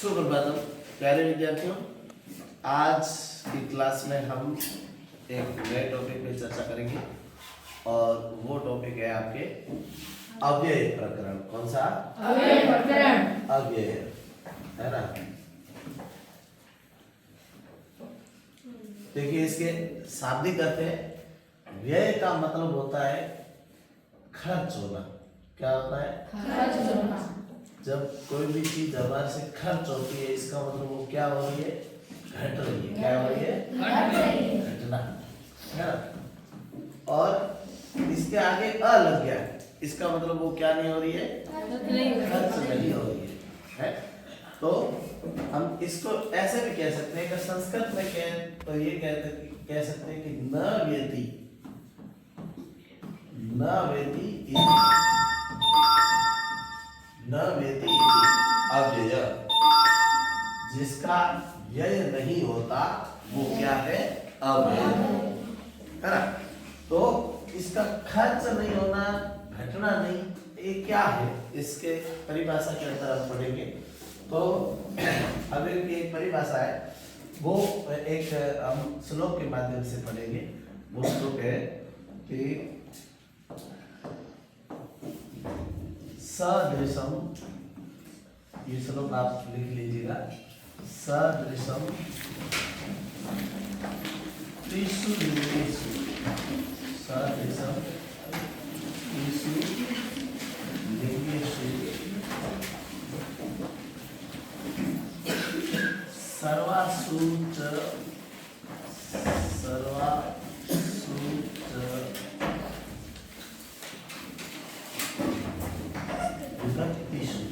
सुप्रभातम प्यारे विद्यार्थियों, आज की क्लास में हम एक नए टॉपिक पे चर्चा करेंगे और वो टॉपिक है आपके अव्यय प्रकरण। कौन सा? अव्यय प्रकरण। अव्यय है ना। देखिए, इसके शाब्दिक अर्थ है व्यय का मतलब होता है खर्च होना। क्या होता है? खर्च होना। जब कोई भी चीज हमारे से खर्च होती है, इसका मतलब वो क्या हो रही है? घट रही है। क्या हो रही है? घटना है ना। और इसके आगे अ लग गया, इसका मतलब वो क्या नहीं हो रही है? खर्च नहीं हो रही है। तो हम इसको ऐसे भी कह सकते हैं कि संस्कृत में तो ये कह सकते हैं कि न व्यति अव्यय, जिसका व्यय नहीं होता वो क्या है? अव्यय है ना। तो इसका खर्च नहीं होना, घटना नहीं, ये क्या है? इसके परिभाषा के अंदर हम पढ़ेंगे। तो अव्यय की एक परिभाषा है, वो एक हम श्लोक के माध्यम से पढ़ेंगे। वो श्लोक है कि सदृशम, ये श्लोक आप लिख लीजिएगा। सदृशम त्रिषु लिंगेषु, सदृशम त्रिषु लिंगेषु सर्वासु च विभक्तिषु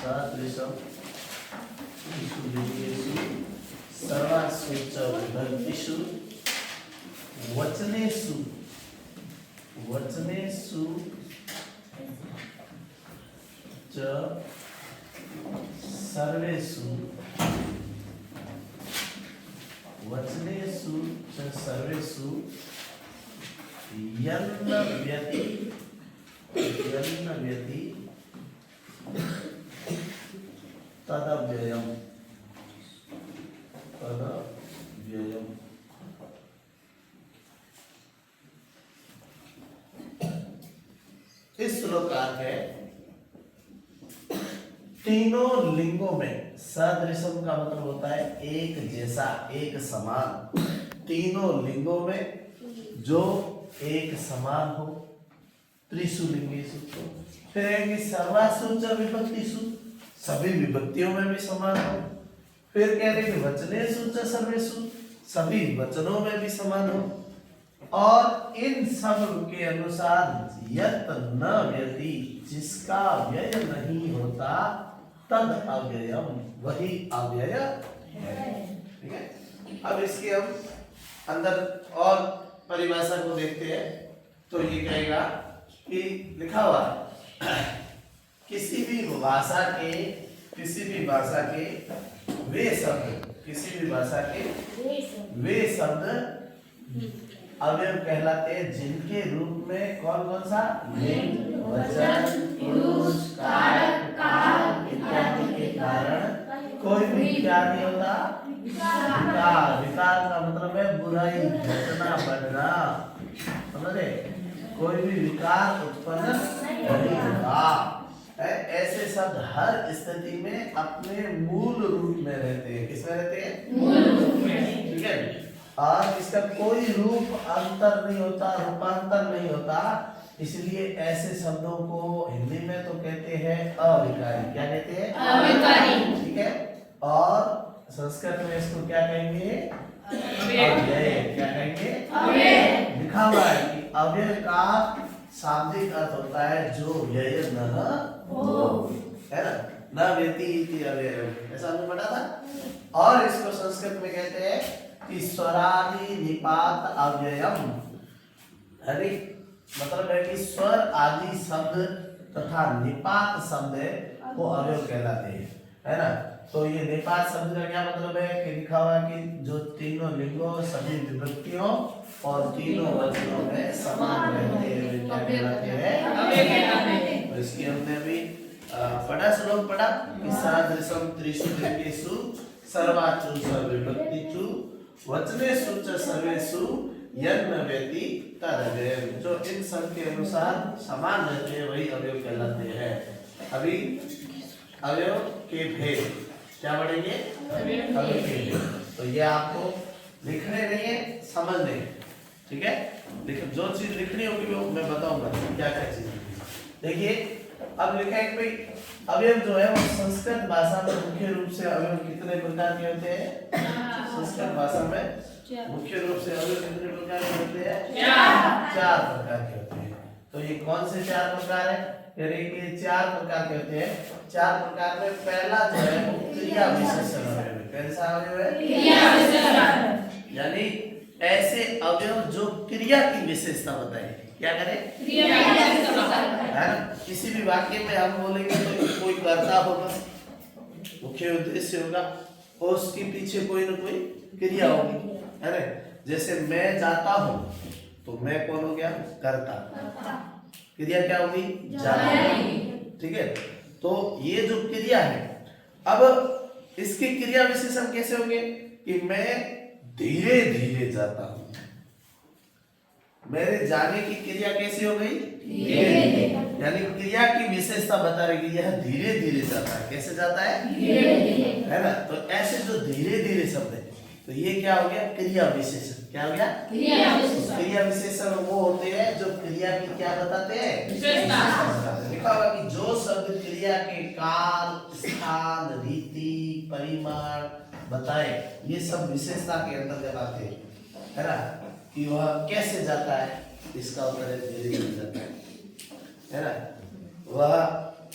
सदृशम त्रिषु लिंगेषु सर्वासु च विभक्तिषु वचनेषु च सर्वेषु यन्न व्यति तदव्ययम्। इस श्लोक का अर्थ है तीनों लिंगों में, सदृशम का मतलब होता है एक जैसा, एक समान। तीनों लिंगों में जो एक समान हो, त्रिषु लिंगेषु। फिर है कि सर्वासु च विभक्तिषु, सभी विभक्तियों में भी समान हो। फिर कह रहे कि वचनेषु च सर्वेषु, सभी वचनों में भी समान हो। और इन सब के अनुसार यत न व्यति, जिसका व्यय नहीं होता, तद अव्ययम, वही अव्यय है। ठीक है। अब इसके हम अंदर और परिभाषा को देखते हैं। तो ये कहेगा कि लिखा हुआ किसी भी भाषा के वे शब्द अव्यय कहलाते हैं, जिनके रूप में कौन कौन सा लिंग, वचन, पुरुष, कारक, काल इत्यादि के कारण कोई भी क्या नहीं होता? विकार का मतलब है बुराई, घटना, बढ़ना। समझे? कोई भी विकार उत्पन्न नहीं होता। ऐसे शब्द हर स्थिति में अपने मूल रूप में रहते हैं। किसमें रहते हैं? मूल रूप में। ठीक है। और इसका कोई रूप अंतर नहीं होता, रूपांतर नहीं होता। इसलिए ऐसे शब्दों को हिंदी में तो कहते हैं अविकारी। क्या कहते हैं? अविकारी। ठीक है। और संस्कृत में इसको क्या कहेंगे? अव्यय। क्या कहेंगे? अव्यय। लिखा हुआ है कि अव्यय का शाब्दिक अर्थ होता है जो व्यय न हो, है ना। न व्यति इति अव्यय, ऐसा हमने पढ़ा था। और इसको संस्कृत में कहते हैं कि स्वरादि निपात अव्ययम। अरे मतलब है कि स्वर आदि शब्द तथा निपात शब्द को अव्यय कहलाते हैं, है ना। तो ये निपात शब्द का क्या मतलब है कि लिखा हुआ कि जो तीनों लिंगों, सभी विभक्तियों और तीनों वचनों में समान रहते हैं, क्या कहलाते हैं? तो इसकी हमने अभी पढ़ा, श्लोक पढ़ा कि सादृशम त्रिषु लोकेषु सर्वाचु सर्वविभक्तिषु वचनेषु च सर्वेषु यन्न व्यति तदव्यय। जो इन सब के अनुसार समान रहते हैं वही अवयव कहलाते हैं। अभी अवयव के भेद क्या बढ़ेंगे? अवयव के भेद। तो ये आपको लिखने नहीं है, समझने हैं, ठीक है? लेकिन जो चीज लिखनी होगी वो मैं बताऊंगा क्या क्या चीज। देखिए अब लिखा है कि भाई अवयव जो है वो संस्कृत भाषा में मुख्य रूप से अवयव कितने प्रकार के होते हैं? संस्कृत भाषा में मुख्य रूप से अवयव कितने प्रकार के होते हैं? चार प्रकार के होते हैं। तो ये कौन से चार प्रकार है? यानी कि चार प्रकार के होते हैं। चार प्रकार में पहला जो है वो क्रिया विशेषण अवयव है। कैसा अवयव है? क्रिया विशेषण। यानी ऐसे अवयव जो क्रिया की विशेषता बताए। क्या करें? क्रिया की विशेषता है ना? किसी भी वाक्य में हम बोलेंगे तो कोई कर्ता होगा, मुख्य उद्देश्य होगा और उसके पीछे कोई ना कोई क्रिया होगी, है ना? जैसे मैं जाता हूँ तो मैं कौन हो गया? कर्ता। क्रिया क्या होगी? जाना। ठीक है? तो ये जो क्रिया है, अब इसके क्रिया विशेषण कैसे होंगे कि मैं धीरे धीरे जाता हूं। मेरे जाने की क्रिया कैसी हो गई? धीरे धीरे। यानी क्रिया की विशेषता बता रही कि यह धीरे धीरे जाता है। कैसे जाता है? धीरे धीरे, है ना? तो ऐसे जो धीरे धीरे शब्द है तो ये क्या हो गया? क्रिया विशेषण। क्या हो गया? क्रिया विशेषण। क्रिया विशेषण वो होते हैं जो क्रिया की क्या बताते हैं? विशेषता। लिखा होगा कि जो शब्द क्रिया के काल, स्थान, रीति, परिमाण बताए, ये सब विशेषता के अंतर्गत आते हैं, है ना? कि वह कैसे जाता है, इसका उत्तर है धीरे धीरे जाता है ना? वह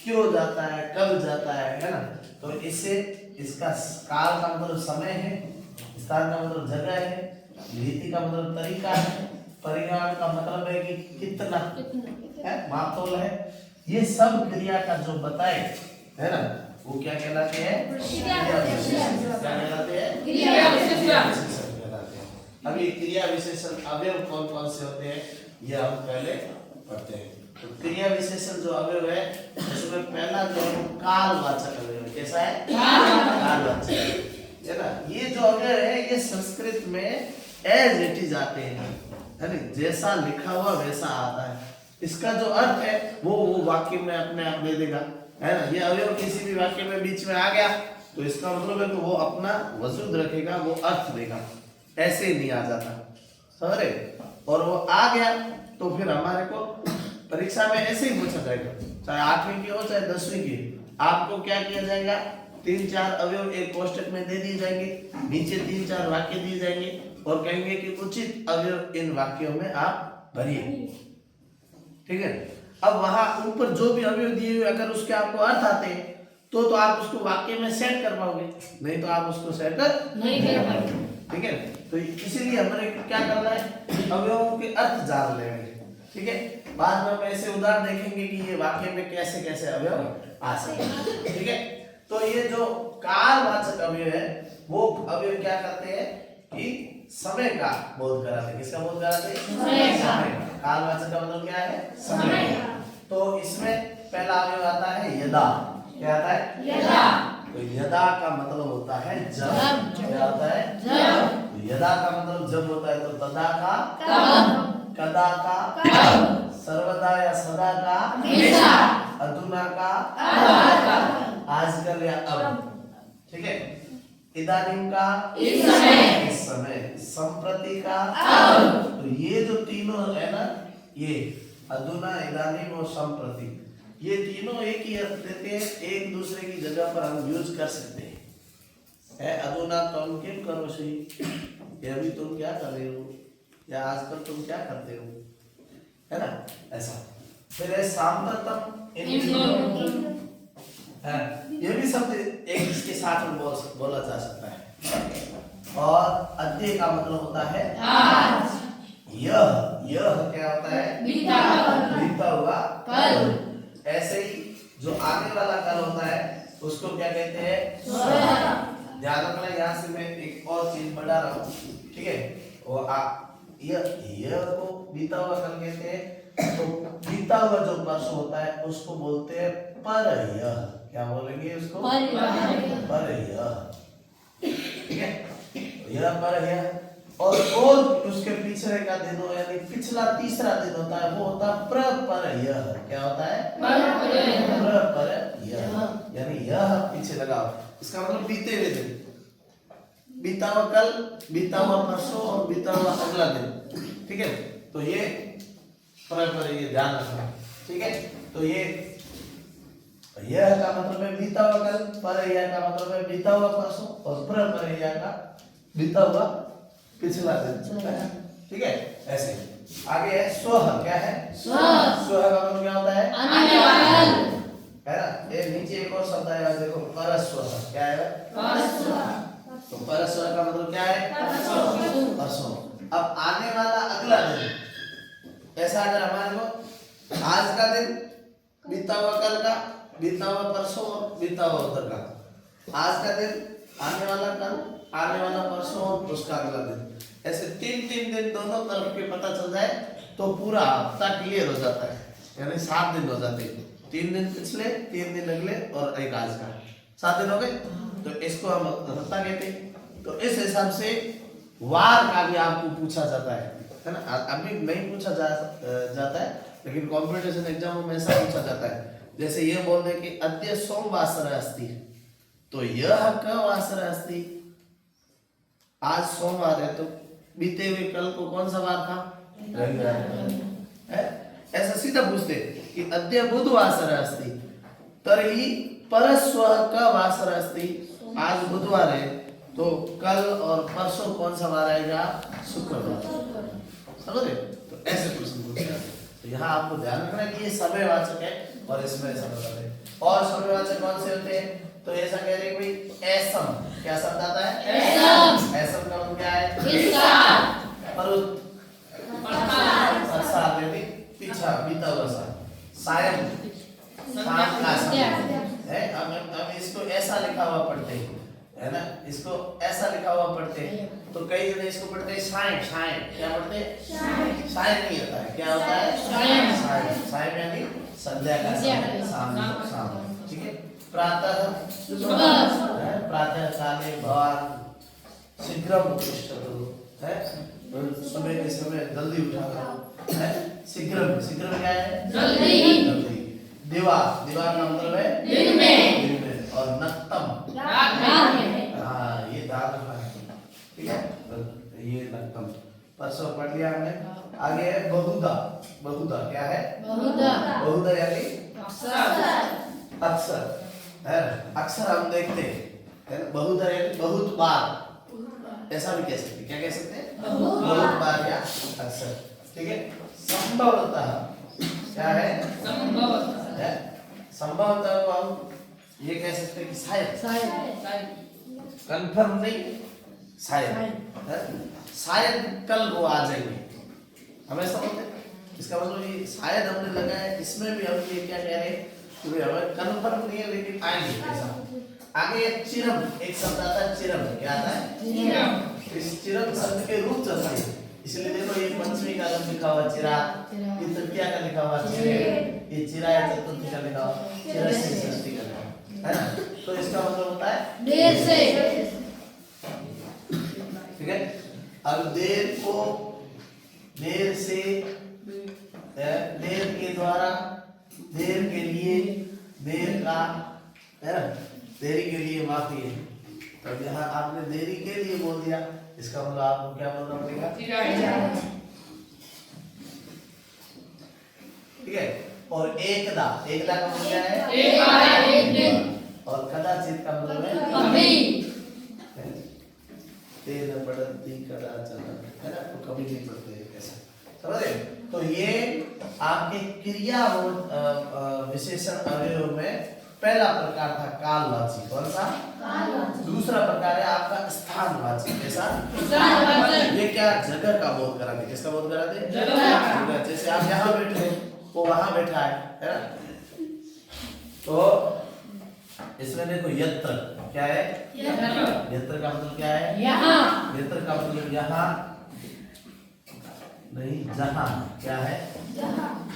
क्यों जाता है, कब जाता है ना? तो इससे इसका काल का मतलब समय है, स्थान का मतलब जगह है, रीति का मतलब तरीका है, परिमाण का मतलब है कि कितना है, मापतोल है। ये सब क्रिया का जो बताए, है ना, वो क्या कहलाते हैं? क्रिया विशेषण। क्या कहलाते हैं? क्रिया विशेषण कहलाते हैं। अभी क्रिया विशेषण अवयव कौन कौन से होते हैं ये हम पहले पढ़ते हैं। तो क्रिया विशेषण जो अवयव है उसमें पहला जो है कालवाचक अवयव। कैसा है? कालवाचक, है ना? ये जो अवयव है ये संस्कृत में एज इट इज आते हैं, है ना? जैसा लिखा हुआ वैसा आता है। इसका जो अर्थ है वो वाक्य में अपने आप दे देगा, है ना? ये अवयव किसी भी वाक्य में बीच में आ गया तो इसका मतलब है कि वो अपना वजूद रखेगा, वो अर्थ देगा, ऐसे ही नहीं आ जाता, समझ रहे? और वो आ गया तो फिर हमारे को परीक्षा में ऐसे ही पूछा जाएगा, चाहे 8वीं की हो चाहे 10वीं की। आपको क्या किया जाएगा? 3-4 अवयव एक कोष्टक में दे दिए जाएंगे, नीचे 3-4 वाक्य दिए जाएंगे और कहेंगे कि उचित अवयव इन वाक्यों में आप भरिए, ठीक है? अब वहां ऊपर जो भी अवयव दिए हुए अगर उसके आपको अर्थ आते हैं तो आप उसको वाक्य में सेट कर पाओगे, नहीं तो आप उसको सेट नहीं कर पाओगे, ठीक है? तो इसीलिए हमें क्या करना है? अवयवों के अर्थ जान लेंगे, ठीक है? बाद में हम ऐसे उदाहरण देखेंगे कि ये वाक्य में कैसे कैसे अवयव आ सकते हैं, ठीक है? तो ये जो कालवाचक अवयव है वो अवयव क्या करते हैं कि समय का बोध कराते हैं। किसका बोध कराते हैं? समय का। कालवाचक का मतलब क्या है? समय। तो इसमें पहला अवयव आता है यदा। क्या आता है? यदा। तो यदा का मतलब होता है जब। क्या होता है? जब। तो यदा का मतलब जब होता है, तो तदा का कब, कदा का कब, सर्वदा या सदा का हमेशा, अधुना का अब, आजकल या अब, ठीक है? इदानीम का इस समय, संप्रति का अब। तो ये जो तीनों है ना, ये अधुना, इदानीम और संप्रति, ये तीनों एक ही अर्थ देते हैं, एक दूसरे की जगह पर हम यूज कर सकते हैं। है अधुना तुम किम करो सी, ये अभी तुम क्या कर रहे हो, या आजकल तुम क्या करते हो, है ना? ऐसा। फिर है सांप्रतम, ये भी शब्द एक इसके साथ में बोला जा सकता है। और अद्य का मतलब होता है आज। यह क्या होता है? बीता हुआ कल। ऐसे ही जो आने वाला कल होता है उसको क्या कहते हैं? ध्यान रखना, यहाँ से मैं एक और चीज बढ़ा रहा हूँ, ठीक है? और यह को बीता हुआ कल कहते हैं तो बीता हुआ जो परसों होता है उसको बोलते हैं परह्यः। क्या बोलेंगे उसको? परह्यः। ठीक है, यह परह्यः। और उसके पिछले का दिन हो यानी पिछला तीसरा दिन होता है वो होता है प्रपरह्यः। क्या होता है? प्रपरह्यः, यानी यह पीछे लगाओ, इसका मतलब बीते हुए दिन, बीता हुआ कल, बीता हुआ परसों और बीता हुआ अगला दिन। ठीक है, तो ये प्रपरह्यः ध्यान रखना। ठीक है, तो ये यह का मतलब है बीता हुआ कल, परह्यः का मतलब है बीता हुआ परसों और प्रपरह्यः का बीता हुआ पिछला दिन। ठीक है, ऐसे आगे है स्वः। क्या है? स्वः का मतलब क्या होता है? आने वाला। है ना? ये नीचे एक और शब्द आया देखो, परस्वः। क्या है? तो परस्वः का मतलब क्या है? परसों। अब आने वाला अगला दिन, ऐसा अगर हमारे को आज का दिन, बीता हुआ कल का, बीता हुआ परसों और बीता हुआ उधर का, आज का दिन, आने वाला कल, आने वाला परसों और उसका अगला दिन, ऐसे तीन दिन दोनों तरफ के पता चल जाए तो पूरा हफ्ता क्लियर हो जाता है, यानी 7 दिन हो जाते हैं। 3 दिन पिछले, 3 दिन अगले और एक आज का, 7 दिन हो गए। तो इसको हम हफ्ता कहते हैं। तो इस हिसाब से वार का भी आपको पूछा जाता है ना? अभी नहीं पूछा जाता है, लेकिन कॉम्पिटिशन एग्जामों में ऐसा पूछा जाता है। जैसे ये बोल दे कि अद्य सोमवासर अस्ति, तो यह क वासर अस्ति, आज सोमवार है तो बीते हुए कल को कौन सा वार था? रविवार। ऐसा सीधा पूछते कि अद्य बुधवासर अस्ति, तर्हि परस्वः क वासर अस्ति, आज बुधवार है तो कल और परसों कौन सा वार आएगा? शुक्रवार। समझ रहे? तो ऐसे प्रश्न पूछते हैं। तो यहाँ आपको ध्यान रखना है कि ये समयवाचक है और इसमें ऐसा बता रहे। और समयवाचक कौन से होते हैं? तो ऐसा कह रहे भाई ऐसम। क्या शब्द आता है? ऐसम। ऐसम का मतलब क्या है? परुत, साल यानी पीछा, बीता हुआ साल। सायं, शाम का समय है। अब इसको ऐसा लिखा हुआ पढ़ते हैं, है ना? इसको ऐसा लिखा हुआ पढ़ते हैं, तो कई जने इसको पढ़ते हैं सायं। सायं क्या पढ़ते हैं? सायं नहीं होता है, क्या होता है? सायं। सायं यानी संध्या का समय, शाम। ठीक है, प्रातः, प्रातः काले भवान शीघ्रम उत्तिष्ठतु, है? सुबह के समय जल्दी उठा करो, है? शीघ्रम क्या है? जल्दी। दिवा का मतलब है दिन में। और नक्तम, हाँ ये दाल है। ठीक है, तो ये नक्तम परसों पढ़ लिया हमने। आगे है बहुधा। क्या है? बहुधा यानी अक्सर, है? अक्सर हम देखते हैं, बहुधा यानी बहुत बार, ऐसा भी कह सकते हैं। क्या कह सकते हैं? बहुत बार या अक्सर। ठीक है, संभवतः। क्या है? संभवतः को हम ये कह सकते हैं कि शायद, कंफर्म नहीं, शायद कल वो आ जाएंगे, हम ऐसा बोलते हैं। इसका मतलब ये शायद हमने लगाया, इसमें भी हम ये क्या कह रहे हैं कि हमें कंफर्म नहीं है लेकिन आएंगे ऐसा। आगे चिरम, एक शब्द आता है चिरम। क्या आता है? इस चिरम शब्द के रूप चलते हैं, इसलिए देखो ये पंचमी का लिखा हुआ चिराग, ये तृतीया का लिखा हुआ चिरेग, ये चिराय चतुर्थी का लिखा हुआ चिरस्य षष्ठी का लिखा हुआ, है ना? तो इसका मतलब होता है देर से। ठीक है, अब देर को, देर से, देर के द्वारा, देर के लिए, देर का, है ना? देरी के लिए माफी है। तो यहाँ आपने देरी के लिए बोल दिया, इसका मतलब आपको क्या बोलना पड़ेगा? ठीक है, और एकदा का मतलब क्या है? एक दिन। और कदाचित का मतलब है कभी। तेन पढ़ती कदाचन, है ना? तो कभी नहीं पढ़ते ऐसा, समझ रहे? तो ये आपके क्रिया विशेषण अवयव में पहला प्रकार था कालवाची। कौन सा? दूसरा प्रकार है आपका स्थानवाची। कैसा? ये क्या जगह का बोध कराते? किसका बोध कराते? जगह। जैसे आप यहाँ बैठे हो, वो वहां बैठा है ना? तो इसमें देखो यत्र। क्या है? यत्र का मतलब क्या है? यहाँ। यत्र का मतलब यहाँ, नहीं, जहां क्या है,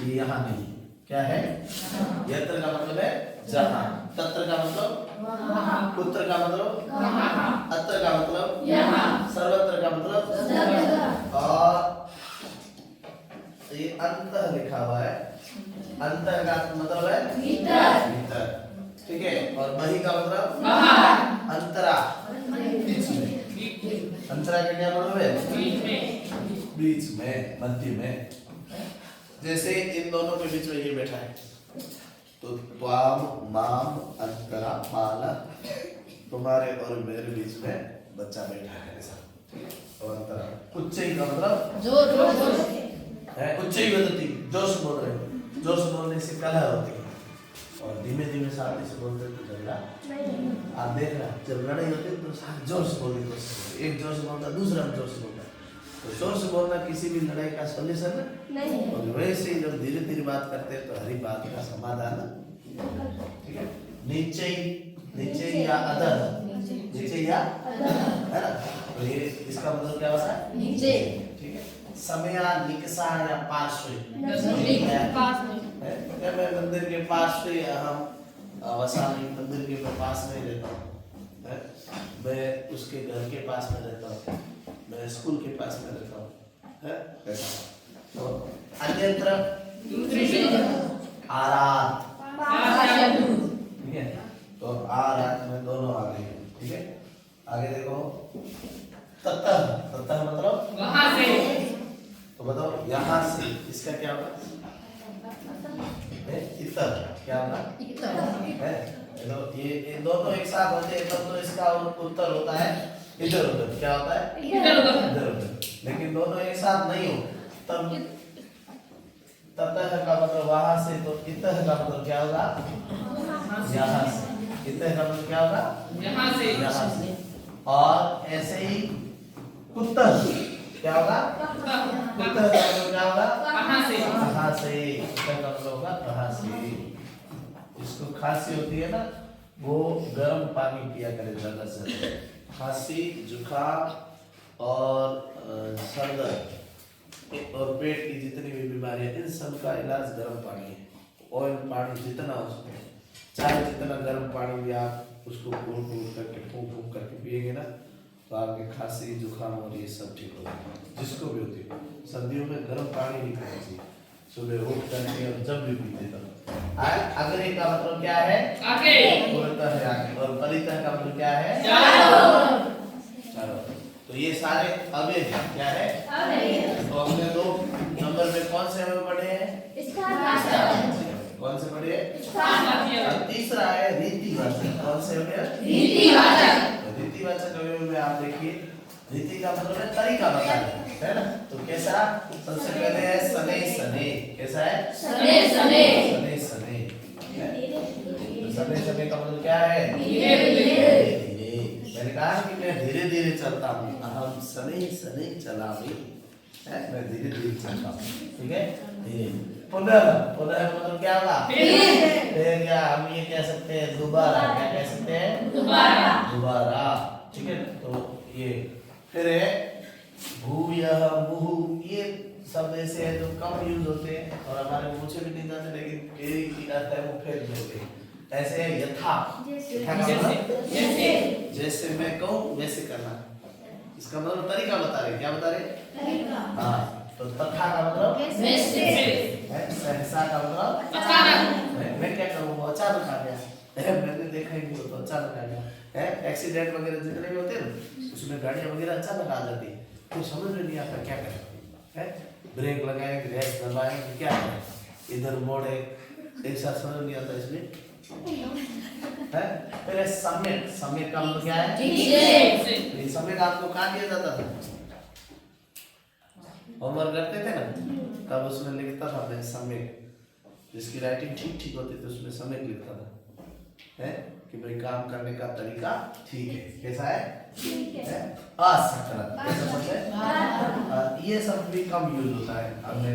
ये यहाँ नहीं, क्या है, यत्र का मतलब है जहां, तत्र का मतलब, पुत्र का मतलब, अत्र का मतलब, सर्वत्र का मतलब, और ये अंतः लिखा हुआ है, अंतः का मतलब है भीतर, ठीक है, और बहि का मतलब अंतरा, बीच में, अंतरा का क्या मतलब है, बीच में, मध्य में। जैसे इन दोनों के बीच में ये बैठा है, तो त्वाम माम अंतरा माला, तुम्हारे और मेरे बीच में बच्चा बैठा है ऐसा, और अंतरा उच्चई का मतलब है, उच्चई वदति, जोर से बोल रहे हो, जोर से बोलने से कलह होती है, और धीमे धीमे शांति से बोलते तो झगड़ा, आप देख रहे हैं जब लड़ाई होती है तो जोर से बोलने की कोशिश करते, एक जोर से बोलता दूसरा जोर से बोलता, तो जोर से बोलना किसी भी लड़ाई का सॉल्यूशन नहीं, और वैसे ही जब धीरे धीरे बात करते हैं तो हर एक बात का समाधान, ठीक है, नीचे नीचे या अधर, नीचे या है ना, तो ये इसका मतलब क्या होता है, नीचे, ठीक है, समया निकसा या पार्श्व, क्या मैं मंदिर के पास से हम वसानी मंदिर के पास में रहता हूँ, मैं उसके घर के पास में रहता हूँ, मैं स्कूल के पास में रहता हूँ, है, तो अन्यत्र आराध, ठीक है, तो आराध में दोनों आ गए, ठीक है, आगे देखो ततः, ततः मतलब वहां से, तो बताओ यहाँ से, इसका क्या होगा, इतर, क्या होगा, है, ये दोनों एक साथ होते हैं तब तो इसका उत्तर होता है इधर उधर, क्या होता है इधर उधर, लेकिन दोनों एक साथ नहीं हो तब ततः का मतलब वहां से, तो इतः का मतलब क्या होगा, यहाँ से, इतः का मतलब क्या होगा, यहाँ से, और ऐसे ही कुत्तः क्या होगा, कुत्तः का मतलब क्या होगा, कहाँ से, कुत्तः का मतलब होगा कहाँ से। इसको खांसी होती है ना, वो गर्म पानी पिया करे ज्यादा से ज्यादा, खांसी जुकाम और सर दर्द और पेट की जितनी भी बीमारियां, इन सब का इलाज गर्म पानी है, ऑयल पानी जितना हो सके, चाहे जितना गर्म पानी भी आप उसको घूट घूट करके फूंक फूंक करके पिएंगे ना, तो आपके खांसी जुकाम और ये सब ठीक हो जाएगा, जिसको भी होती है। सर्दियों में गर्म पानी नहीं पीना चाहिए, सुबह उठ करके और जब भी पीते तब। अग्रे का मतलब क्या है, आगे, पूर्णतः है आगे, और परितः का मतलब क्या है, चारों। तो ये सारे अव्यय क्या है, तो हमने 2 नंबर में कौन से अव्यय पढ़े हैं, कौन से पढ़े हैं, तीसरा है रीतिवाचक, कौन से अव्यय, रीतिवाचक अव्यय में आप देखिए, रीति का मतलब है तरीका बताना, है ना, तो कैसा, सबसे पहले है सने सने, कैसा है, सने सने, सने सने का मतलब क्या है, धीरे धीरे, मैंने कहा कि मैं धीरे धीरे चलता हूँ, हम सने सने चलामी, मैं धीरे धीरे चलता हूँ, ठीक है, धीरे, पुनः, पुनः मतलब क्या होगा, फिर, या हम ये कह सकते हैं दोबारा, क्या कह सकते हैं, दोबारा, ठीक है, तो ये फिर है भूयः मुहुः, ये शब्द ऐसे है जो कम यूज होते हैं और हमारे मुंह से भी नहीं जाते, लेकिन एक ही अर्थ है वो फेर देते हैं, ऐसे है यथा, जैसे मैं कहूँ वैसे करना, इसका मतलब तरीका बता रहे, क्या बता रहे, हाँ, तो तथा का मतलब वैसे है, सहसा का मतलब अचानक, मैं क्या करूँ वो अचानक आ गया, मैंने देखा ही नहीं, तो अचानक आ गया है, एक्सीडेंट वगैरह जितने भी होते हैं ना, उसमें गाड़ियां वगैरह अचानक आ जाती है, तो समझ में नहीं आता क्या करें, है, ब्रेक लगाएं, गैस दबाएं, क्या करें, इधर मोड़े, एक साथ समझ नहीं आता इसमें, है, फिर सम्यक, सम्यक का मतलब क्या है, ये सम्यक आपको कहाँ दिया जाता था, होमवर्क करते थे ना, तब उसमें लिखता था मैं सम्यक, जिसकी राइटिंग ठीक ठीक होती थी उसमें सम्यक लिखता था, है कि भाई काम करने का तरीका ठीक है, कैसा है, असकलत, कैसा समझे, ये सब भी कम यूज होता है, हमने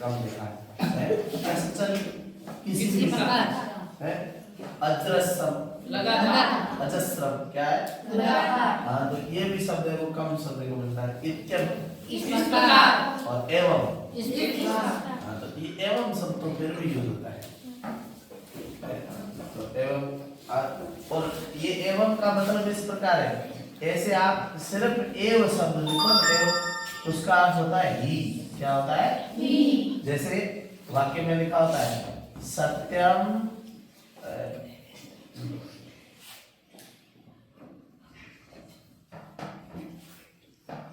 कम देखा है, चंचल किसी भी प्रकार है, अजस्रम लगातार, अजस्रम क्या है, लगातार, हाँ, तो ये भी शब्द है वो कम शब्द को मिलता है, इत्यम इस प्रकार, और एवं। इसका हाँ, तो ये एवं शब्द तो फिर भी यूज होता है। तो एवं और ये एवं का मतलब इस प्रकार है, ऐसे आप सिर्फ एव शब्द लिखो, एव उसका अर्थ होता है ही। क्या होता है? ही। जैसे वाक्य में लिखा होता है सत्यम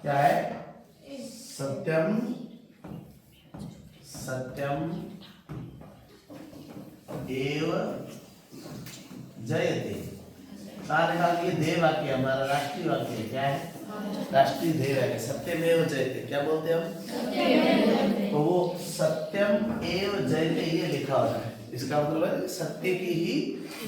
क्या है? सत्यम सत्यम एव जयते। ये देव वाक्य हमारा राष्ट्रीय वाक्य है। क्या है? राष्ट्रीय देव है। सत्यमेव जयते क्या बोलते हैं हम? तो वो सत्यम एव जयते ये लिखा होता है। इसका मतलब है सत्य की ही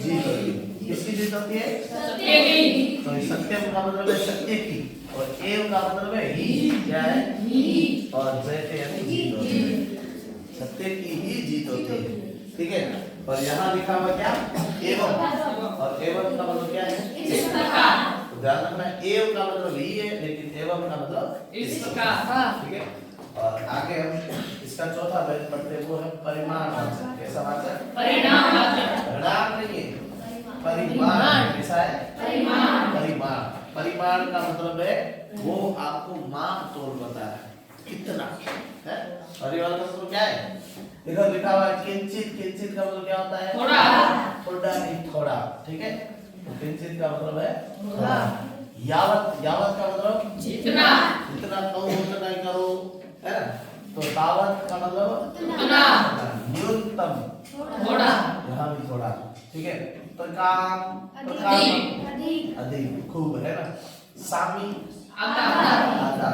जीत होती है। किसकी जीत होती है? सत्य की। तो सत्यम का मतलब है सत्य की, और एव का मतलब है ही। क्या है? ही। और जयते यानी जीत होती है। सत्य की ही जीत होती है। ठीक है। और यहाँ लिखा हुआ क्या? एवं। और एवं का मतलब क्या है? इसका। तो ध्यान रखना, एव का मतलब ही है, लेकिन एवं का मतलब इसका। ठीक है। और आगे हम इसका चौथा भेद पढ़ते हैं, वो है परिमाणवाचक। कैसा वाचक? परिणामवाचक। परिणाम नहीं है, परिमाण। कैसा है? परिमाण। परिमाण। परिमाण का मतलब है वो आपको माप तोल बता रहा है कितना है। परिमाण का मतलब क्या है? देखो लिखा हुआ है किंचित। किंचित का मतलब क्या होता है? थोड़ा। थोड़ा नहीं, थोड़ा। ठीक है। तो किंचित का मतलब है थोड़ा। यावत। यावत का मतलब जितना। जितना कहो उतना ही करो, है ना। तो तावत का मतलब उतना। न्यूनतम। थोड़ा। यहाँ भी थोड़ा। ठीक है। प्रकार अधिक। अधिक खूब, है ना। सामी आधा। आधा।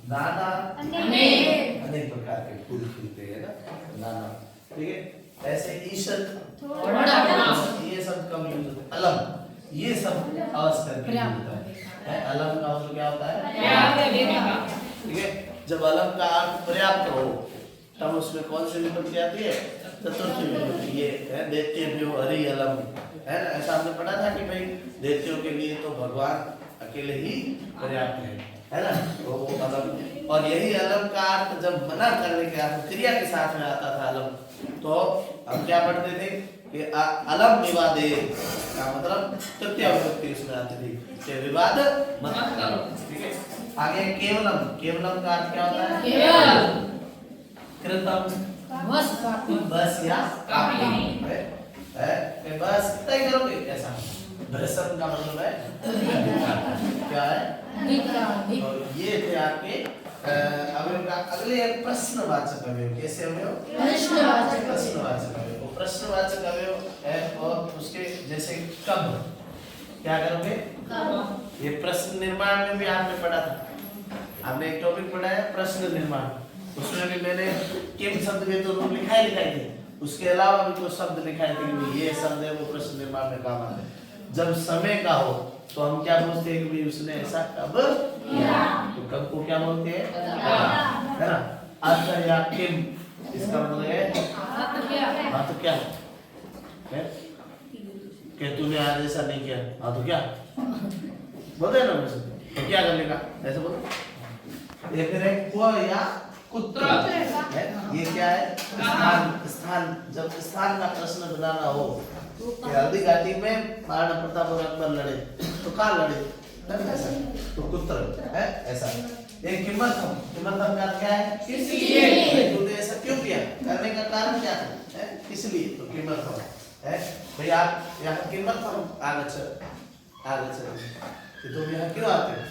नाना अनेक। अनेक प्रकार के फूल खिलते हैं ना, नाना। ठीक है। ऐसे ईशत थोड़ा। ये सब कम यूज होता है। अलम ये सब अवश्य करके यूज होता है। अलम का मतलब क्या होता है? पर्याप्त। ठीक है। जब अलम का अर्थ पर्याप्त हो तब उसमें कौन सी विभक्ति आती है? चतुर्थी विभक्ति। ये है दैत्य भी हरि अलम, है ना। ऐसा हमने पढ़ा था कि भाई दैत्यों के लिए तो भगवान अकेले ही पर्याप्त है ना। तो वो अलम, और यही अलम का अर्थ जब मना करने के अर्थ क्रिया के साथ में आता था अलम, तो हम क्या पढ़ते थे कि अलम विवादे का मतलब तृतीय विभक्ति उसमें आती थी कि विवाद मत करो। ठीक है। आगे केवलम। केवलम का अर्थ क्या होता है? केवल। कृतम बस काफी। बस या काफी। है कि बस इतना ही करोगे ऐसा। भ्रसम का मतलब है क्या है? अधिक। तो ये थे आपके अवयव का। अगले प्रश्नवाचक अवयव। कैसे अवयव? प्रश्नवाचक। प्रश्नवाचक अवयव। वो प्रश्नवाचक अवयव है, और उसके जैसे कब क्या करोगे? कब। ये प्रश्न निर्माण में भी आपने पढ़ा था। हमने एक टॉपिक पढ़ा है प्रश्न निर्माण, उसमें भी मैंने किम शब्द के तो रूप लिखाए थे। उसके अलावा भी कुछ शब्द लिखाए थे कि ये शब्द है वो प्रश्न निर्माण में काम आते हैं। जब समय का हो तो हम क्या बोलते हैं कि भाई उसने ऐसा कब किया, तो कब को क्या बोलते हैं? है ना। अतः या किम इसका मतलब है हाँ तो क्या है कि तूने आज ऐसा नहीं किया, हाँ तो क्या बोलते हैं ना वैसे, तो क्या करने का ऐसे बोलो। ये फिर है को या कुत्र है। ये क्या है? स्थान। स्थान। जब स्थान का प्रश्न बनाना हो कि हल्दी घाटी में महाराणा प्रताप और अकबर लड़े तो कहाँ लड़े, ऐसा तो कुत्र है ऐसा। ये किमर्थम। किमर्थम का क्या है? इसलिए। तूने ऐसा क्यों किया, करने का कारण क्या है? इसलिए। तो किमर्थम है भाई आप यहाँ किमर्थम आगच्छ आगच्छ कि तुम यहाँ क्यों आते हो,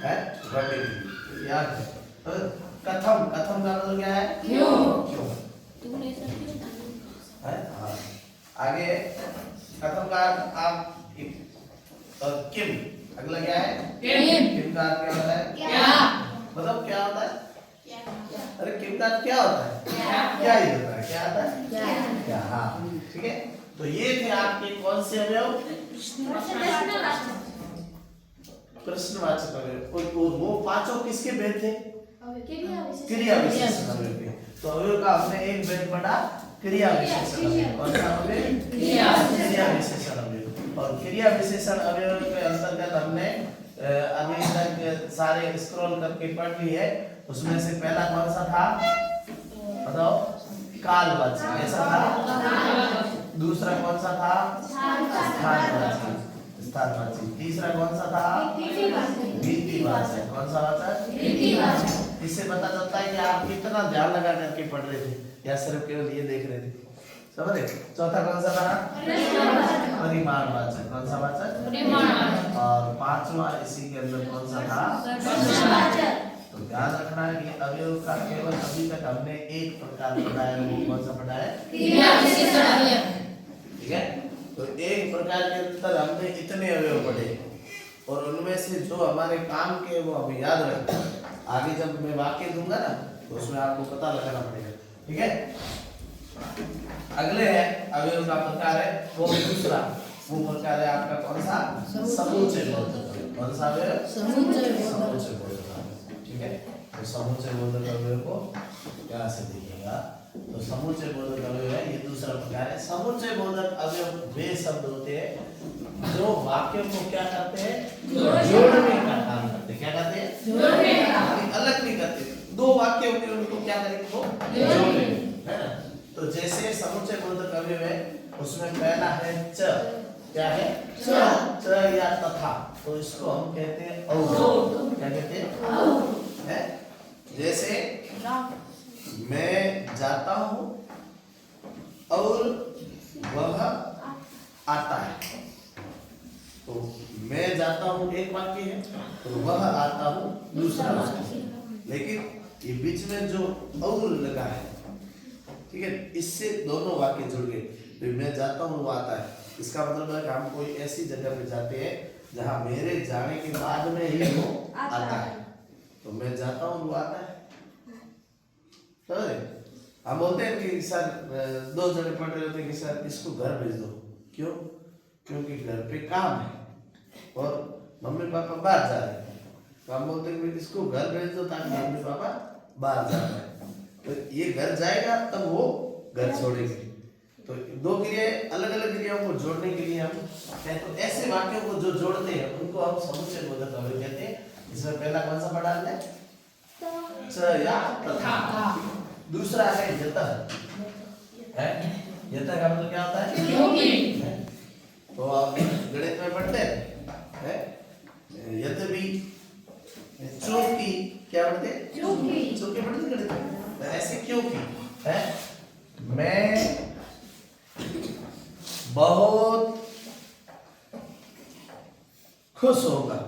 है पढ़ने के लिए याद है। तो कथम। कथम का मतलब क्या है? क्यों। क्यों तुमने ऐसा क्यों है। हाँ आगे कथम का अर्थ आप किम। अगला क्या है? किम। किम का अर्थ क्या होता है? क्या। मतलब क्या होता है? अरे किम का अर्थ क्या होता है? क्या ही होता है? क्या आता है? क्या। हाँ ठीक है। तो ये थे आपके कौन से अवयव? प्रश्नवाचक अवयव। और वो पांचों किसके भेद थे? क्रिया विशेषण अवयव के। तो अवयव का हमने एक भेद पढ़ा क्रिया विशेषण अवयव। कौन सा अवयव? क्रिया विशेषण अवयव। और क्रिया विशेषण अवयव के अंतर्गत हमने अभी तक सारे स्क्रॉल करके पढ़ ली है। उसमें से पहला कौन सा था बताओ कालवाची कैसा था दूसरा कौन सा था स्थानवाची तीसरा कौन सा था रीतिवाचक कौन सा वाचक इससे पता चलता है कि आप कितना ध्यान लगा करके पढ़ रहे थे या सिर्फ केवल ये देख रहे थे समझ रहे चौथा कौन सा था परिमाणवाचक कौन सा वाचक और पांचवा इसी के अंदर कौन सा था तो ध्यान रखना है कि अवयव का केवल अभी तक हमने एक प्रकार पढ़ा है वो कौन सा पढ़ा है ठीक है तो एक प्रकार के अंदर हमने इतने अवयव पढ़े और उनमें से जो हमारे काम के वो हमें याद रखना आगे जब मैं वाक्य दूंगा ना तो उसमें आपको पता लगाना पड़ेगा ठीक है अगले है अवयव का प्रकार है वो दूसरा वो प्रकार है आपका कौन सा समुच्चय बोधक कौन सा अवयव समुच्चय बोधक ठीक है तो समुच्चय बोधक अवयव को यहाँ से देखिएगा तो समुच्चय बोधक अवयव है ये दूसरा प्रकार है समुच्चय बोधक अवयव वे शब्द होते हैं जो वाक्यों को क्या करते हैं जोड़ने का काम करते हैं क्या करते हैं जोड़ने का अलग नहीं करते दो वाक्यों के उनको क्या करेंगे वो जोड़ने है ना तो जैसे समुच्चय बोधक अवयव है उसमें पहला है च क्या है च या तथा तो इसको हम कहते हैं औ क्या कहते हैं है जैसे मैं जाता हूँ और वह आता है तो मैं जाता हूँ एक वाक्य है तो वह आता हूँ दूसरा वाक्य लेकिन ये बीच में जो और लगा है ठीक है इससे दोनों वाक्य जुड़ गए तो मैं जाता हूँ वो आता है इसका मतलब है कि हम कोई ऐसी जगह पे जाते हैं जहाँ मेरे जाने के बाद में ही वो आता है तो मैं जाता हूँ वो आता है समझे हम बोलते हैं कि सर दो जने पढ़ रहे होते हैं कि सर इसको घर भेज दो क्यों क्योंकि घर पे काम है और मम्मी पापा बाहर जा रहे हैं तो हम बोलते हैं कि इसको घर भेज दो ताकि मम्मी पापा बाहर जा रहे हैं तो ये घर जाएगा तब वो घर छोड़ेंगे तो दो क्रियाएं अलग अलग क्रियाओं को जोड़ने के लिए हम कहते तो ऐसे वाक्यों को जो जोड़ते हैं उनको हम समुच्चय बोधक अवयव कहते हैं इसमें पहला कौन सा पढ़ा हमने च या तथा दूसरा है यतः है यतः का मतलब क्या होता है तो आप गणित में पढ़ते हैं यद्यपि चूंकि क्या पढ़ते चूंकि पढ़ते गणित में ऐसे क्यों की है मैं बहुत खुश होगा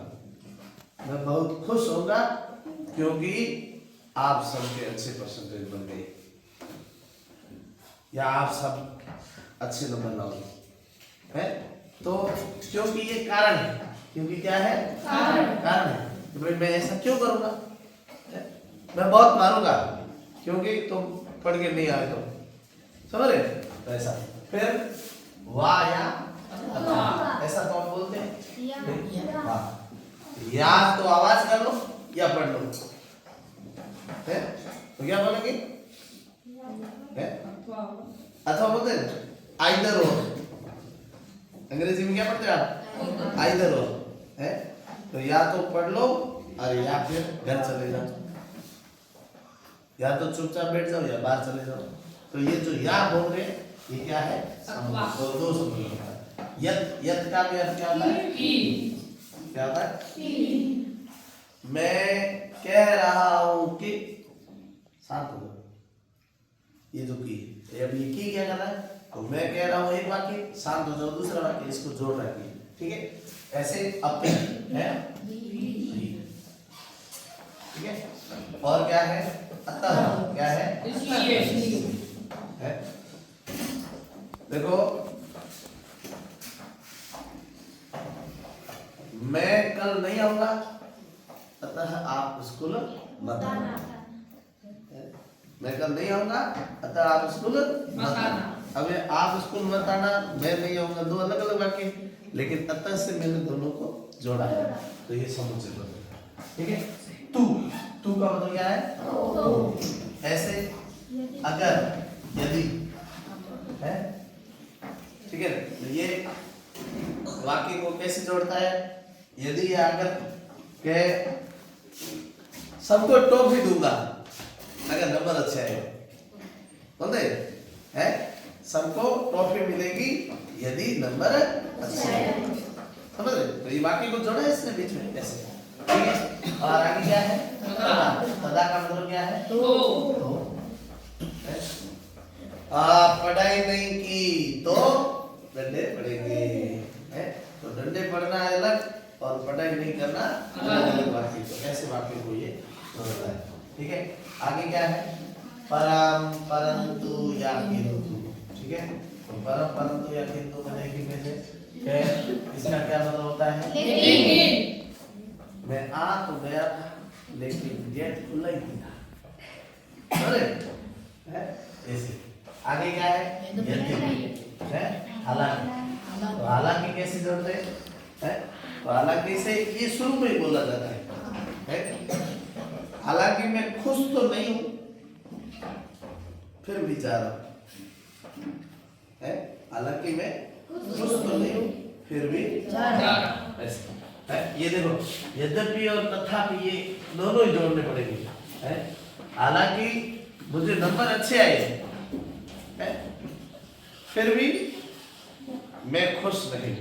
मैं बहुत खुश होगा क्योंकि आप सबके अच्छे परसेंटेज बन गए या आप सब अच्छे नंबर लाओगे है तो क्योंकि ये कारण है क्योंकि क्या है कारण है तो भाई मैं ऐसा क्यों करूंगा मैं बहुत मारूंगा क्योंकि तुम पढ़ के नहीं आए तो समझ रहे तो ऐसा फिर वाह या ऐसा तो हम बोलते हैं या तो आवाज कर लो या पढ़ लो है तो क्या बोलेंगे अथवा बोलते हैं आइदर और अंग्रेजी में क्या पढ़ते हैं आप आइदर और है तो या तो पढ़ लो और या फिर घर चले जाओ या तो चुपचाप बैठ जाओ या बाहर चले जाओ तो ये जो या बोल रहे ये क्या है तो दो शब्द होता है यत यत का भी अर्थ क्या होता है क्या होता है मैं कह रहा हूं कि शांत हो जाओ ये जो की अब ये की क्या कर रहा है तो मैं कह रहा हूं एक वाक्य शांत हो जाओ दूसरा वाक्य इसको जोड़ रहा है ठीक है ऐसे अपने है ठीक है और क्या है अतः क्या है देखो मैं कल नहीं आऊंगा अतः आप स्कूल मत आना मैं कल नहीं आऊंगा अतः आप स्कूल मत आना अब आप स्कूल मत आना मैं नहीं आऊंगा दो अलग अलग वाक्य लेकिन अतः से मैंने दोनों को जोड़ा है तो ये समुच्चय बोधक ठीक है तू तू का मतलब क्या है ऐसे अगर यदि है ठीक है ये वाक्य को कैसे जोड़ता है यदि या अगर के सबको टॉफी दूंगा अगर नंबर अच्छे आए। समझे? है सबको टॉफी मिलेगी यदि नंबर अच्छे आए। समझ रहे? तो ये वाक्य को जोड़ा है इसने बीच में ऐसे, ठीक है। और आगे क्या है? तदा का मतलब क्या है? तो पढ़ाई नहीं की तो डंडे पड़ेंगे, है? तो डंडे पड़ना अलग और पढ़ाई नहीं करना अलग वाक्य। तो ऐसे वाक्य को ये होता है, ठीक है। आगे क्या है? परम परंतु या किंतु, ठीक है। तो परम परंतु या किंतु में देखेंगे से इसका क्या मतलब होता है? लेकिन मैं आ तो गया था लेकिन गेट खुला ही नहीं था। अरे है ऐसे। आगे क्या है? यद्यपि, है? हालांकि। तो हालांकि कैसे जोड़ते हैं? तो हालांकि से ये शुरू में ही बोला जाता है? हालांकि मैं खुश तो नहीं हूं फिर भी जा रहा हूं, है? हालांकि मैं खुश तो नहीं हूं फिर भी जा रहा हूं। ऐसे, है? ये देखो यद्यपि और तथापि ये दोनों ही जोड़ने पड़ेंगे, है? हालांकि मुझे नंबर अच्छे आए हैं फिर भी मैं खुश नहीं।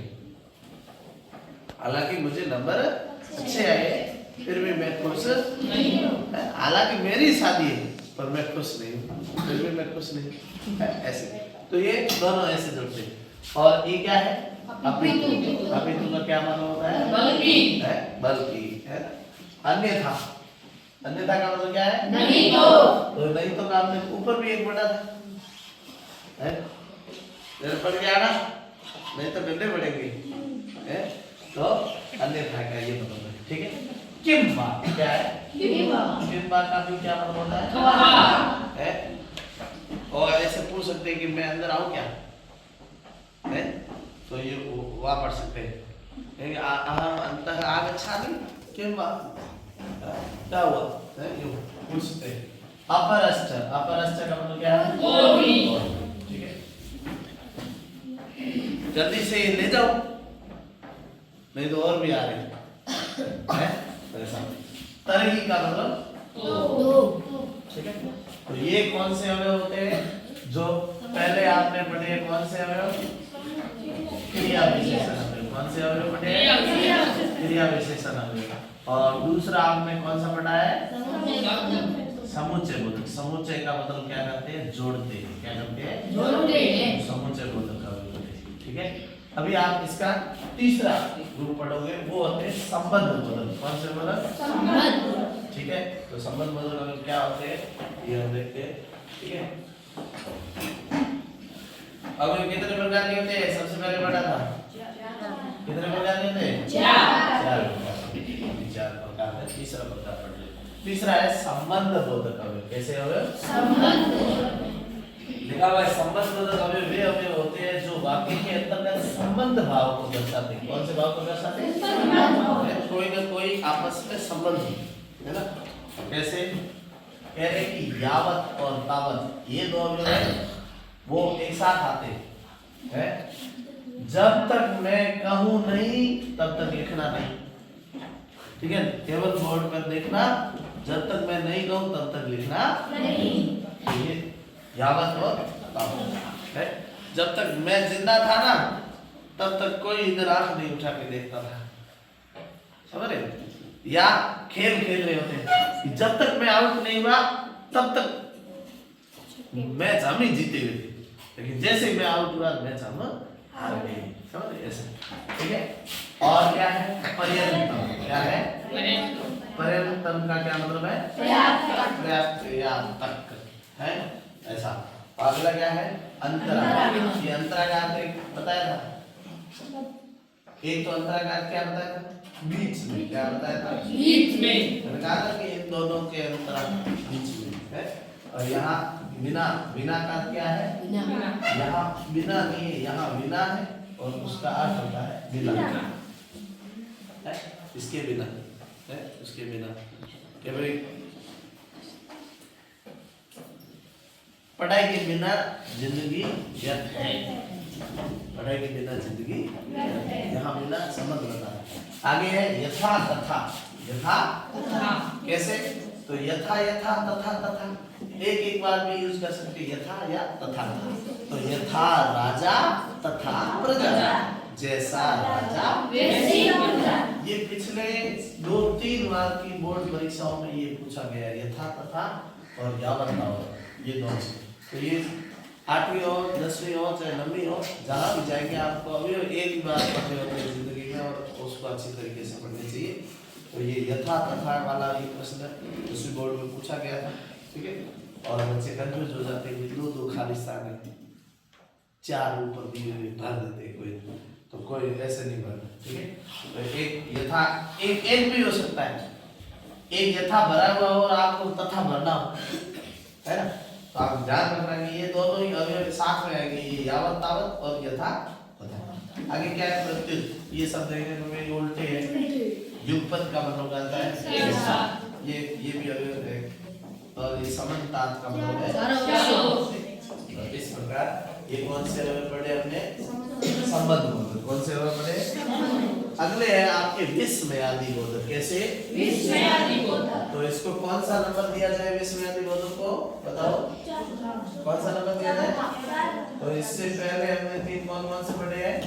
हालांकि मुझे नंबर अच्छे आए फिर भी मैं खुश नहीं हूं। हालांकि मेरी शादी है पर मैं खुश नहीं हूं फिर भी मैं खुश नहीं हूं, ऐसे। तो ये दोनों ऐसे जुड़ते हैं। और ये क्या है? अपितु। अपितु का क्या मतलब होता है? बल्कि, है? बल्कि, है? अन्यथा। अन्यथा का मतलब क्या है? नहीं तो नहीं तो काम में ऊपर भी एक बड़ा था, है? पड़ गया ना, नहीं तो डंडे पड़ेंगे, है? तो अन्यथा का ये मतलब है, ठीक है। किंबा क्या है? किंबा का भी क्या मतलब होता है? और ऐसे पूछ सकते हैं कि मैं अंदर आऊं क्या, है? तो ये वहां पढ़ सकते हैं अंतर आगच्छामि किंबा क्या हुआ, है? ये पूछ सकते हैं। अपरश्च, अपरश्च का मतलब क्या है? और भी। ठीक है। जल्दी से ले जाओ नहीं तो और भी आ रहे हैं, ऐसा। तरही का मतलब तो ठीक है। तो ये कौन से अवयव होते हैं जो पहले आपने पढ़े? कौन से अवयव? क्रिया विशेषण अवयव। कौन से अवयव पढ़े? क्रिया विशेषण अवयव। और दूसरा आपने कौन सा पढ़ा है? समुच्चय बोधक। समुच्चय का मतलब क्या करते हैं? जोड़ते हैं। क्या करते हैं? जोड़ते हैं। समुच्चय बोधक का अवयव होते हैं, ठीक है। अभी आप इसका तीसरा ग्रुप पढ़ोगे, वो होते हैं संबंध बोधक। कौन से बोधक? संबंध, ठीक है। तो संबंध बोधक क्या होते हैं ये हम देखते हैं, ठीक है। अब ये कितने प्रकार के होते हैं? सबसे पहले पढ़ा था कितने प्रकार के होते हैं? चार प्रकार है। तीसरा प्रकार पढ़ ले। तीसरा है संबंध बोधक अवयव। कैसे अवयव? संबंध। लिखा हुआ है संबंध बोधक अवयव वे अवयव होते हैं जो वाक्य के अंतर्गत संबंध भाव को दर्शाते हैं। कौन से भाव को दर्शाते हैं? कोई ना कोई आपस में संबंध है ना। कैसे कह रहे कि यावत और तावत ये दो अवयव हैं वो एक साथ आते हैं। जब तक मैं कहूं नहीं तब तक लिखना नहीं, ठीक है। केवल बोर्ड पर देखना, जब तक मैं नहीं कहूं तब तक लिखना नहीं। ये यावत और तावत है। जब तक मैं जिंदा था ना तब तक कोई इधर आंख नहीं उठा के देखता था, समझ रहे? या खेल खेल रहे होते हैं कि जब तक मैं आउट नहीं हुआ तब तक मैच हम ही जीते हुए थे, लेकिन जैसे ही मैं आउट हुआ मैच हम हार गए, समझ रहे? ऐसे, ठीक है। और क्या है? पर्यंतम। क्या है? पर्यंतम का क्या मतलब है? पर्याप्त या तक, है ऐसा। अगला क्या है? अंतरा। ये अंतरा का अर्थ बताया था। एक तो अंतरा का अर्थ क्या बताया था? बीच में। क्या बताया था? बीच में। मैंने कहा था कि इन दोनों के अंतरा बीच में है। और यहाँ बिना, बिना का अर्थ क्या है? यहाँ बिना नहीं है, यहाँ बिना है और उसका अर्थ होता है बिना, है? इसके बिना, है? उसके बिना। क्या भाई? पढ़ाई के बिना जिंदगी व्यर्थ है। पढ़ाई के बिना जिंदगी यहाँ बिना संबंध बता है। आगे है यथा तथा। यथा कैसे? तो यथा यथा तथा तथा एक बार भी यूज कर सकते हैं, यथा या तथा। तो यथा राजा तथा प्रजा, जैसा राजा वैसी प्रजा। ये पिछले 2-3 बार की बोर्ड परीक्षाओं में ये पूछा गया है, यथा तथा और यावत तावत, ये दोनों। तो ये 8वीं हो 10वीं हो चाहे 9वीं हो, जहाँ भी जाएंगे आपको अभी एक ही बार पढ़ने होते हैं जिंदगी में, और उसको अच्छी तरीके से पढ़नी चाहिए। तो ये यथा तथा वाला भी प्रश्न उसी बोर्ड में पूछा गया था, ठीक है। और बच्चे कंफ्यूज हो जाते हैं, 2 खाली स्थान है, 4 ऊपर दिए हुए भर देते हैं कोई, तो कोई ऐसे नहीं भरना, ठीक है। तो एक यथा एक भी हो सकता है, एक यथा भरा हुआ हो और आपको तथा भरना हो, है ना। तो आप ध्यान रखना कि ये दोनों ही अवयव साथ में आएंगे, ये यावत तावत और यथा तथा। आगे क्या है, प्रत्युत। ये सब देखने में मेरे उल्टे है, युगपद का मतलब आता है ये भी अवयव है, और ये समन्तात का मतलब है। तो इस प्रकार ये कौन से अवयव पढ़े हमने, संबंध बोधक। कौन से अवयव पढ़े? अगले है आपके विस्मयादि बोधक। कैसे? विस्मयादि बोधक। तो इसको कौन सा नंबर दिया जाए विस्मयादि बोधक को, बताओ कौन सा नंबर दिया जाए? तो इससे पहले हमने 3 कौन से पढ़े हैं?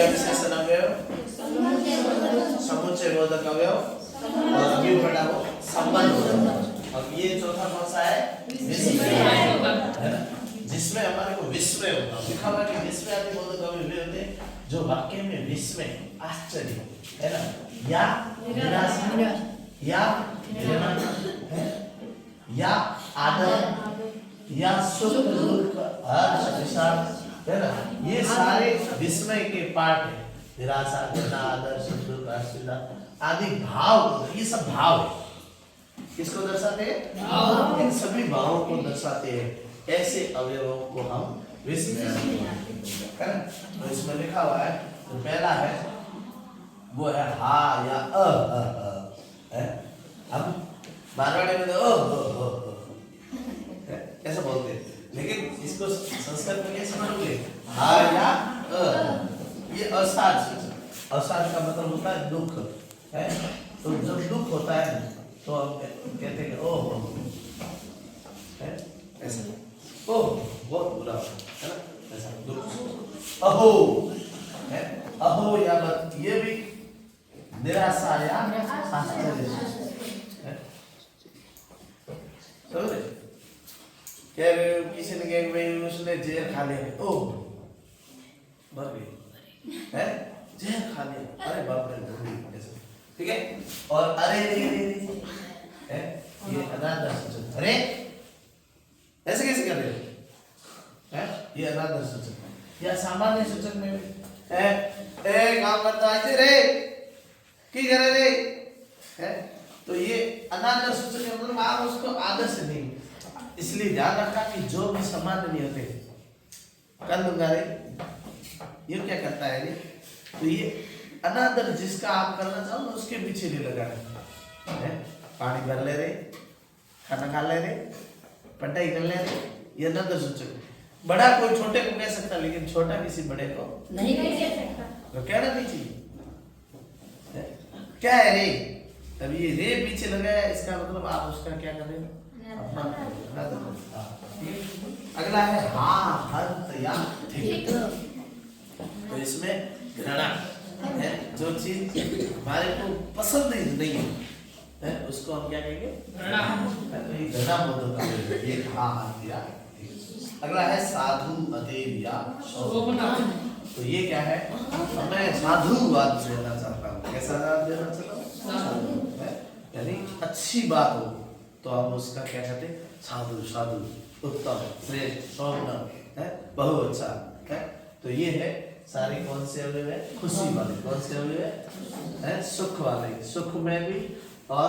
विशेषण अवयव, समुच्चय बोधक अवयव, और अभी पढ़ा वो संबंध बोधक। और ये चौथा कौन सा है? विस्मयादि बोधक, है ना, जिसमें हमारे को विस्मय होता है। लिखा हुआ है कि विस्मयादि बोधक अवयव होते हैं जो वाक्य में विस्मय, आश्चर्य, है ना, या निराशा, या प्रेरणा, है, या आदर, या सुख दुख, हर्ष विषाद, है ना, ये सारे विस्मय के पार्ट है। निराशा, प्रेरणा, आदर, सुख दुख, हर्ष विषाद आदि भाव, ये सब भाव है। किसको दर्शाते हैं? भाव। इन सभी भावों को दर्शाते हैं। ऐसे अवयवों को हम विस्मयादि बोधक, है ना। तो इसमें लिखा हुआ है, तो पहला है वो है हा या है। हम मारवाड़ी में तो ऐसा बोलते हैं, लेकिन इसको संस्कृत में कैसे बोलोगे? हा या ये असाध सूचक। असाध का मतलब होता है दुख, है। तो जब दुख होता है तो हम कहते हैं ओह, है ऐसा, ओह बहुत बुरा है ना, ऐसा दुख। अहो है, अहो या मत, ये भी निराशा या आश्चर्य है। समझे? कह रहे हो किसी ने कहा भाई उसने जहर खा लिया, ओह मर गई, है, जहर खा लिया, अरे बाप रे, ऐसा, ठीक है। और अरे रे रे रे है, ये अनादर सूचक। अरे ऐसे कैसे कर रहे हो, है, ये अनादर सूचक। या सामान्य सूचक में भी है, ए काम करता है रे, की करे रे, है। तो ये अनादर सूचक है, मतलब आप उसको आदर से नहीं। इसलिए ध्यान रखना कि जो भी सामान्य नहीं होते, कर दूंगा रे, ये क्या करता है रे, तो ये अनादर जिसका आप करना चाहो उसके पीछे नहीं लगाना है। पानी भर ले रे, खाना खा ले रे, पढ़ाई कर ले रे, ये अनादर सूचक। बड़ा कोई छोटे को कह सकता, लेकिन छोटा किसी बड़े को नहीं कह सकता, तो कहना नहीं चाहिए। क्या है रे, तब ये रे पीछे लगाया, इसका मतलब आप उसका क्या कर रहे हो, अपना अगला है हाँ हर या ठीक। तो इसमें घृणा है, जो चीज हमारे को पसंद नहीं है, उसको हम क्या कहेंगे, घृणा। तो ये घृणा बोधक है, ये हाँ या ठीक। अगला है साधु अदेव या शोभना। तो ये क्या है, मैं साधुवाद देना चाहता हूँ। कैसा वाद देना चाहता हूँ, यानी अच्छी बात हो तो हम उसका क्या कहते हैं, साधु, साधु, उत्तम, श्रेष्ठ, शोभना, है, बहुत अच्छा, है। तो ये है सारे कौन से अवयव है, खुशी वाले। कौन से अवयव है, सुख वाले। सुख में भी